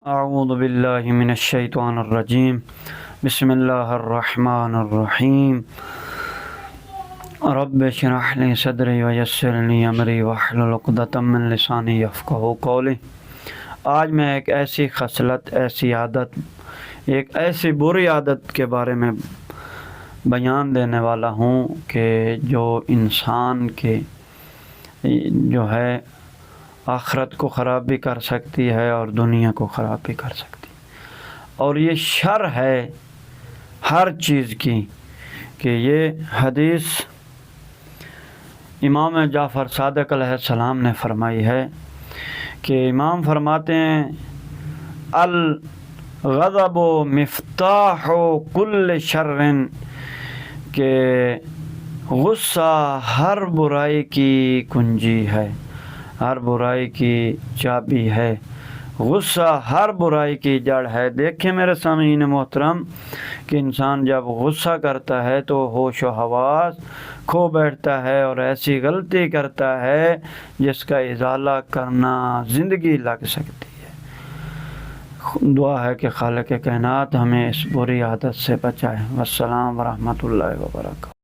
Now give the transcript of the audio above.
اعوذ باللہ من الشیطان الرجیم بسم اللہ الرحمن الرحیم رب اشرح لی صدری ویسر لی امری واحلل عقدۃ من لسانی یفقہوا قولی۔ آج میں ایک ایسی خصلت، ایسی عادت، ایک ایسی بری عادت کے بارے میں بیان دینے والا ہوں کہ جو انسان کے جو ہے آخرت کو خراب بھی کر سکتی ہے اور دنیا کو خراب بھی کر سکتی ہے، اور یہ شر ہے ہر چیز کی کہ یہ حدیث امام جعفر صادق علیہ السلام نے فرمائی ہے کہ امام فرماتے ہیں الغضب مفتاح کل شر، کہ غصہ ہر برائی کی کنجی ہے، ہر برائی کی چابی ہے، غصہ ہر برائی کی جڑ ہے۔ دیکھیں میرے سامعین محترم کہ انسان جب غصہ کرتا ہے تو ہوش و حواس کھو بیٹھتا ہے اور ایسی غلطی کرتا ہے جس کا ازالہ کرنا زندگی لگ سکتی ہے۔ دعا ہے کہ خالق کائنات ہمیں اس بری عادت سے بچائے۔ والسلام ورحمۃ اللہ وبرکاتہ۔